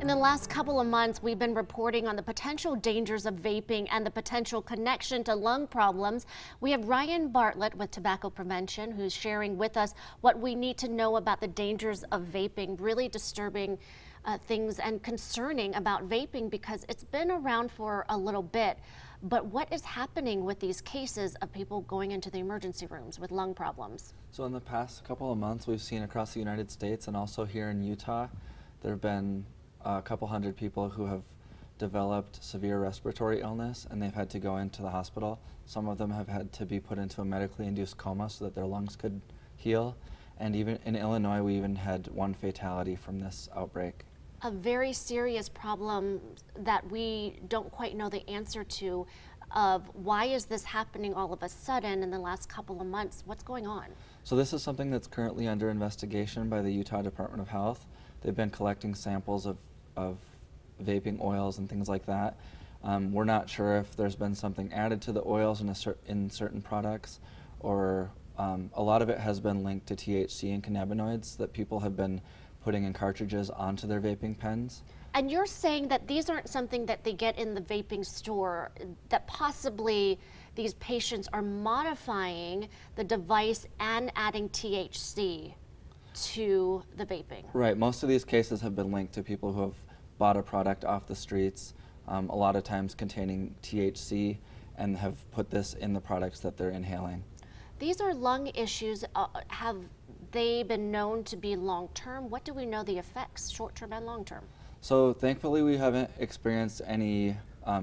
In the last couple of months, we've been reporting on the potential dangers of vaping and the potential connection to lung problems. We have Ryan Bartlett with Tobacco Prevention, who's sharing with us what we need to know about the dangers of vaping, really disturbing things and concerning about vaping because it's been around for a little bit. But what is happening with these cases of people going into the emergency rooms with lung problems? So in the past couple of months, we've seen across the United States and also here in Utah, there have been a couple hundred people who have developed severe respiratory illness and they've had to go into the hospital. Some of them have had to be put into a medically induced coma so that their lungs could heal. And even in Illinois, we even had one fatality from this outbreak. A very serious problem that we don't quite know the answer to of why is this happening all of a sudden in the last couple of months? What's going on? So this is something that's currently under investigation by the Utah Department of Health. They've been collecting samples of vaping oils and things like that. We're not sure if there's been something added to the oils in certain products, or a lot of it has been linked to THC and cannabinoids that people have been putting in cartridges onto their vaping pens. And you're saying that these aren't something that they get in the vaping store, that possibly these patients are modifying the device and adding THC to the vaping. Right, most of these cases have been linked to people who have bought a product off the streets, a lot of times containing THC, and have put this in the products that they're inhaling. These are lung issues. Have they been known to be long-term? What do we know the effects, short-term and long-term? So thankfully we haven't experienced any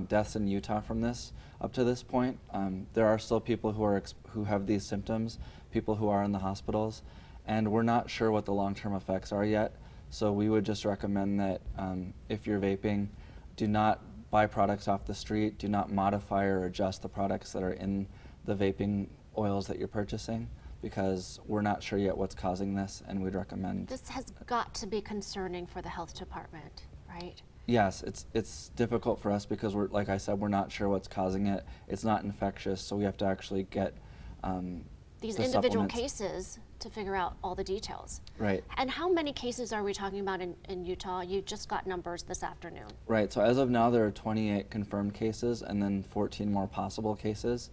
deaths in Utah from this up to this point. There are still people who have these symptoms, people who are in the hospitals, and we're not sure what the long-term effects are yet. So we would just recommend that if you're vaping, do not buy products off the street, do not modify or adjust the products that are in the vaping oils that you're purchasing, because we're not sure yet what's causing this, and we'd recommend. This has got to be concerning for the health department, right? Yes, it's difficult for us because like I said, we're not sure what's causing it. It's not infectious, so we have to actually get these the individual supplements. Cases to figure out all the details. Right. And how many cases are we talking about in Utah? You just got numbers this afternoon. Right, so as of now there are 28 confirmed cases and then 14 more possible cases.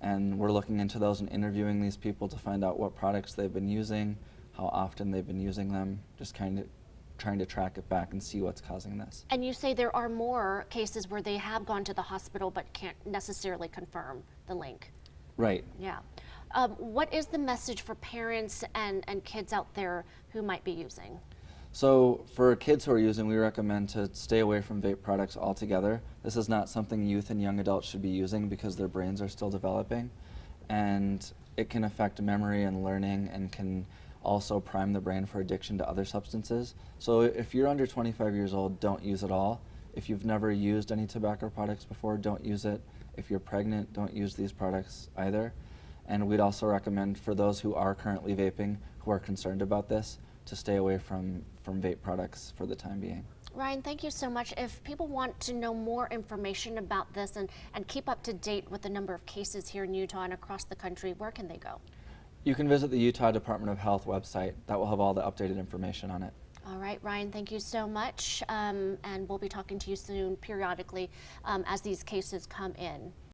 And we're looking into those and interviewing these people to find out what products they've been using, how often they've been using them, just kind of trying to track it back and see what's causing this. And you say there are more cases where they have gone to the hospital but can't necessarily confirm the link. Right. Yeah. What is the message for parents and kids out there who might be using? So for kids who are using, we recommend to stay away from vape products altogether. This is not something youth and young adults should be using because their brains are still developing, and it can affect memory and learning and can also prime the brain for addiction to other substances. So if you're under 25 years old, don't use it all. If you've never used any tobacco products before, don't use it. If you're pregnant, don't use these products either. And we'd also recommend for those who are currently vaping, who are concerned about this, to stay away from vape products for the time being. Ryan, thank you so much. If people want to know more information about this and keep up to date with the number of cases here in Utah and across the country, where can they go? You can visit the Utah Department of Health website. That will have all the updated information on it. All right, Ryan, thank you so much. And we'll be talking to you soon periodically as these cases come in.